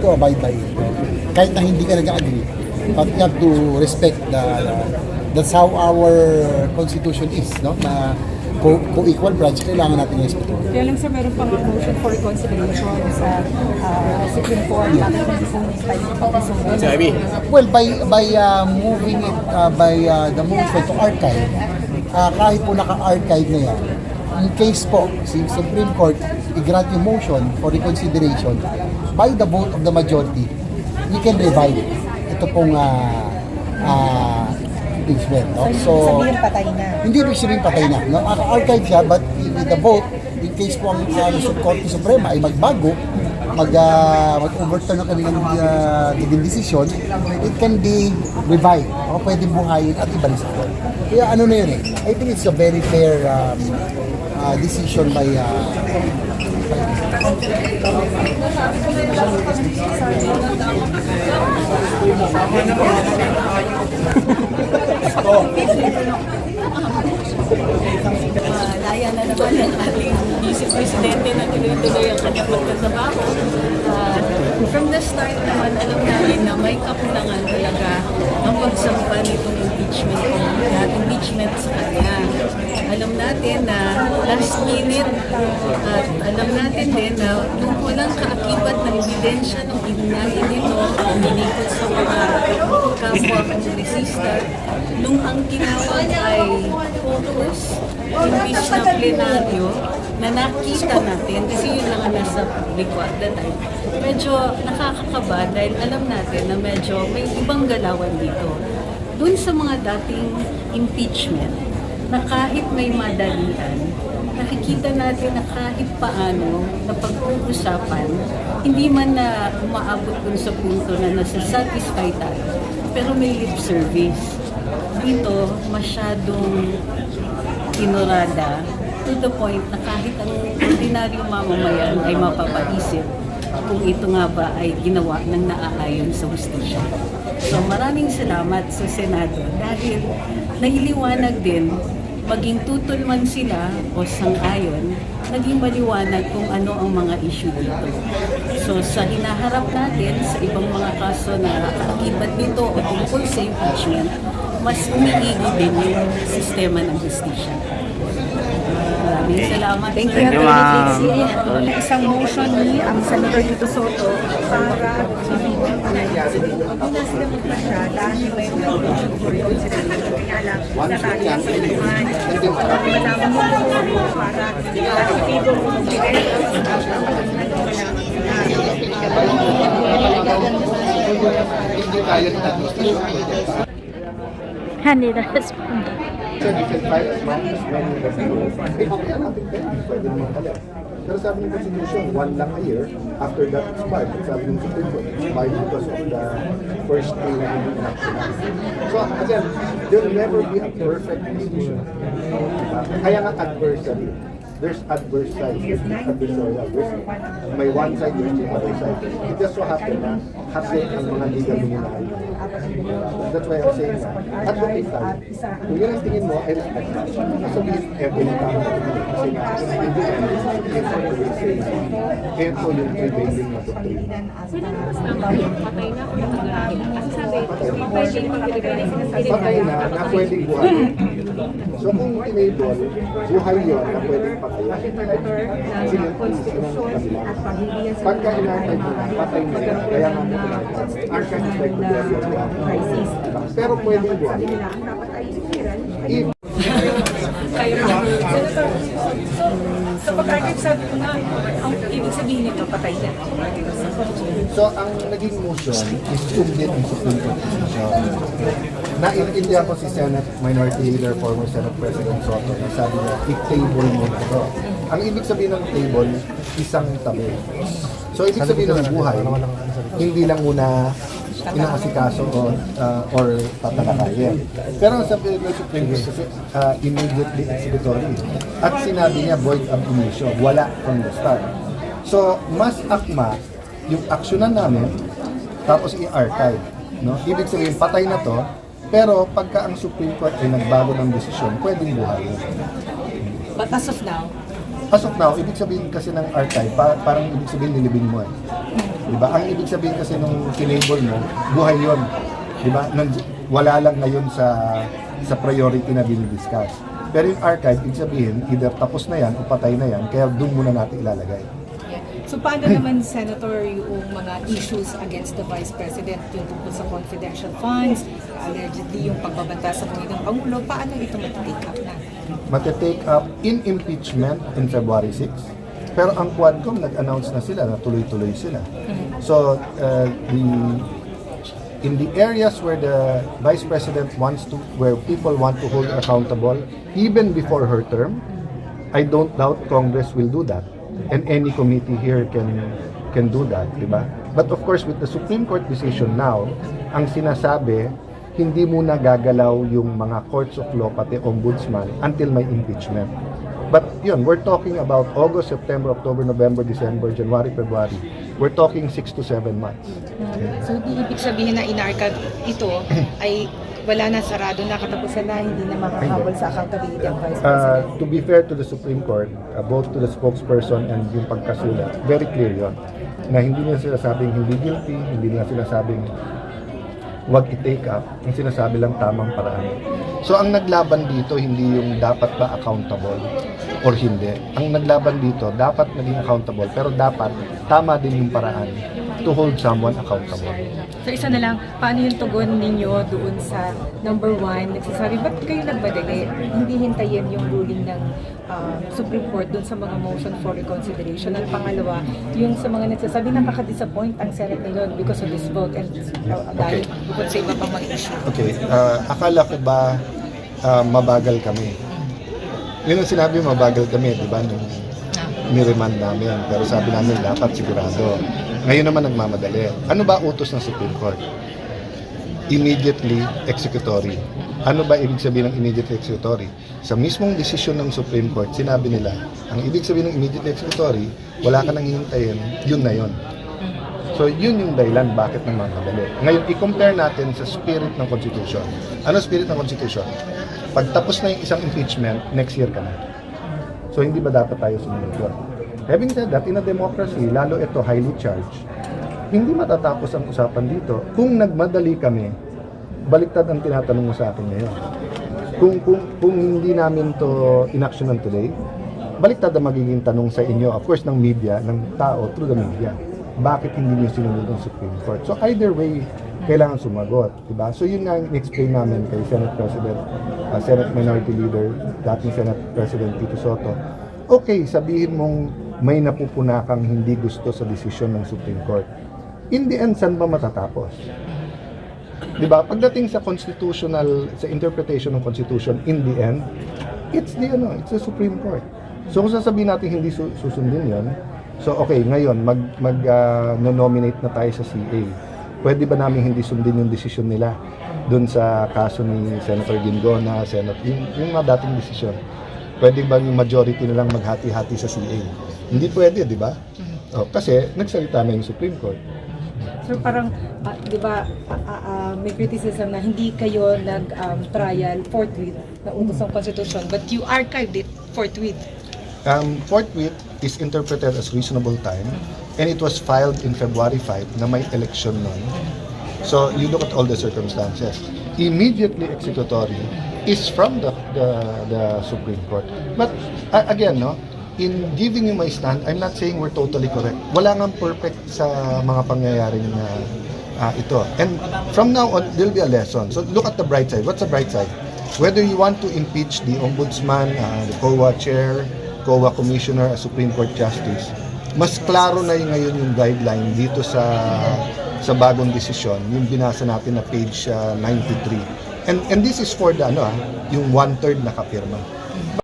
To abide by it. Kahit na hindi ka nag-agree, but you have to respect that's how our constitution is, no? Na co-equal branch, kailangan natin respeto. Kaya lang sir, meron pang motion for reconsideration sa Supreme Court. Bakit hindi po tayo Well, by moving it by the movement to archive, kahit po naka-archive na yan, in case po si Supreme Court i-grant yung motion for reconsideration, by the vote of the majority, we can revive ito pong impeachment. No? So, sabihin patay na. Hindi ibig sabihin patay na. No? Archive siya, but with the vote, in case po ang Korte Suprema ay magbago, mag-overturn ng kanilang naging decision, it can be revived. O pwede buhayin at ibalik sa court. Kaya ano na yun eh. I think it's a very fair decision by Laya na naman ang ating Vice Presidente na tuloy-tuloy ang kanyang pagtatrabaho. From the start naman, alam namin na may kakulangan talaga ang pagsampa nitong impeachment sa kanya. Alam natin na last minute at alam natin din na nung walang kaakibat ng ebidensya nung ibinahin nito ang minikot sa mga kapwa kongresista, nung ang tinawag ay focus, imbis na plenaryo, na nakita natin, kasi yun lang ang nasa publiko at that time, medyo nakakakaba dahil alam natin na medyo may ibang galawan dito. Doon sa mga dating impeachment, na kahit may madalian, nakikita natin na kahit paano na pag-uusapan, hindi man na umaabot dun sa punto na nasa-satisfy tayo, pero may lip service. Dito, masyadong inurada to the point na kahit ang ordinaryong mamamayan ay mapapaisip kung ito nga ba ay ginawa ng naaayon sa hustisya. So maraming salamat sa Senado dahil nailiwanag din, maging tutol man sila o sang-ayon, naging maliwanag kung ano ang mga issue dito. So sa hinaharap natin sa ibang mga kaso na kaakibat nito o tungkol sa impeachment, mas umiigi din yung sistema ng justisya. Maraming salamat. Thank you, ma'am. Isang motion ni ang Senator Tito Soto para sinasagot na siya dahil may motion for reconsideration. Kaya lang, nakakita sa inuman. Malaman mo para i-favor mo Hindi na respond. Pero sabi ng Constitution, 1 lang a year, after that expired. Sabi ng Supreme Court, expired because of the first thing na inaction. So again, there will never be a perfect decision. Kaya nga adversary. There's adverse side, adversarial. May one side, there's the other side. It just so happen na kasi ang mga legal luminary. That's why I'm saying that. Advocate tayo. Kung yun ang tingin mo, ay respect na. Sabihin, every tama na tingin. Kasi nga, hindi ito yung prevailing na doctrine. Sino na mas tama yung patay na kung nagagawin? Kasi sabi, Patay na pwedeng buhay. So kung enable, buhay yun na pwedeng patay. Pagka inarchive mo na, patay na yun. Kaya nga mo archive is like the pero pwedeng buhay. If So pag-archive sabi ko na, ang ibig sabihin nito, patay na. So, ang naging motion is kumdit ang Supreme Court decision. Naiintindihan ko si Senate Minority Leader, former Senate President Soto, na sabi niya, i-table mo ito. Ang ibig sabihin ng table, isang tabi. So, ibig sabihin ng buhay, hindi lang muna inaasikaso or tatalakayin. Pero ang sabi ng Supreme Court, kasi immediately executory. At sinabi niya, void ab initio, wala from the start. So, mas akma yung aksyonan namin, tapos i-archive. No? Ibig sabihin, patay na to, pero pagka ang Supreme Court ay nagbago ng desisyon, pwedeng buhay. But as of now, As of now, ibig sabihin kasi ng archive, parang ibig sabihin nilibing mo eh. Di ba? Ang ibig sabihin kasi nung tinable mo, buhay yun. Di ba? Wala lang ngayon sa priority na dinidiscuss. Pero yung archive, ibig sabihin, either tapos na yan o patay na yan, kaya doon muna natin ilalagay. So paano naman, Senator, yung mga issues against the Vice President, yung tungkol sa confidential funds, allegedly yung pagbabanta sa buhay ng Pangulo, paano ito matitake up na? Matitake up in impeachment in February 6. Pero ang Quadcom nag-announce na sila na tuloy-tuloy sila. So, in the areas where the Vice President wants to, where people want to hold her accountable, even before her term, I don't doubt Congress will do that. And any committee here can do that, di ba? But of course, with the Supreme Court decision now, ang sinasabi, hindi muna gagalaw yung mga courts of law, pati ombudsman, until may impeachment. But yun, we're talking about August, September, October, November, December, January, February. We're talking 6 to 7 months. So di ibig sabihin na in-archive ito ay wala na, sarado na, katapusan na, hindi na makahabol sa accountability ang Vice President. To be fair to the Supreme Court, both to the spokesperson and yung pagkasulat, very clear yun. Na hindi nila sinasabing hindi guilty, hindi nila sinasabing wag i-take up, ang sinasabi lang tamang paraan. So ang naglaban dito, hindi yung dapat ba accountable or hindi. Ang naglaban dito, dapat naging accountable, pero dapat tama din yung paraan to hold someone accountable. So isa na lang, paano yung tugon ninyo doon sa number 1, nagsasabi, ba't kayo nagmadali? Hindi hintayin yung ruling ng Supreme Court doon sa mga motion for reconsideration. At pangalawa, yung sa mga nagsasabi, nakaka-disappoint ang Senate ngayon because of this vote and dahil bukod sa iba pang mga issue. Okay, akala ko ba mabagal kami? Yun ang sinabi, mabagal kami, di ba? Nung niremand namin. Pero sabi namin, dapat sigurado. Ngayon naman nagmamadali. Ano ba utos ng Supreme Court? Immediately executory. Ano ba ibig sabihin ng immediately executory? Sa mismong desisyon ng Supreme Court, sinabi nila, ang ibig sabihin ng immediately executory, wala ka nang hihintayin, yun na yun. So yun yung dahilan bakit nagmamadali. Ngayon, i-compare natin sa spirit ng Constitution. Ano spirit ng Constitution? Pag tapos na yung isang impeachment, next year ka na. So hindi ba dapat tayo sumunod doon? Having said that, in a democracy, lalo ito highly charged, hindi matatapos ang usapan dito. Kung nagmadali kami, baliktad ang tinatanong mo sa akin ngayon. Kung hindi namin to inaksyonan today, baliktad ang magiging tanong sa inyo, of course, ng media, ng tao, through the media. Bakit hindi niyo sinunod ang Supreme Court? So either way, kailangan sumagot, diba? So yun nga explain namin kay Senate President, Senate Minority Leader, dating Senate President Tito Soto. Okay, sabihin mong may napupuna kang hindi gusto sa desisyon ng Supreme Court. In the end, saan ba matatapos? Diba? Pagdating sa constitutional, sa interpretation ng Constitution, in the end, it's the Supreme Court. So kung sasabihin natin hindi susundin yon, so okay, ngayon, nominate na tayo sa CA. Pwede ba namin hindi sundin yung desisyon nila dun sa kaso ni Senator Ginggona, yung mga dating desisyon? Pwede ba yung majority na lang maghati-hati sa CA? Hindi pwede, di ba? Kasi nagsalita na yung Supreme Court. So parang, di ba, may criticism na hindi kayo nag-trial forthwith na utos ng Constitution, but you archived it forthwith. Forthwith is interpreted as reasonable time, and it was filed in February 5 na may election nun. So you look at all the circumstances. Immediately executory is from the Supreme Court. But again, no, in giving you my stand, I'm not saying we're totally correct. Wala nga perfect sa mga pangyayaring ito. And from now on, there'll be a lesson. So look at the bright side. What's the bright side? Whether you want to impeach the Ombudsman, the COA Chair, COA Commissioner, a Supreme Court Justice, mas klaro na ngayon yung guideline dito sa bagong desisyon, yung binasa natin na page 93. And this is for the yung 1/3 na kapirma.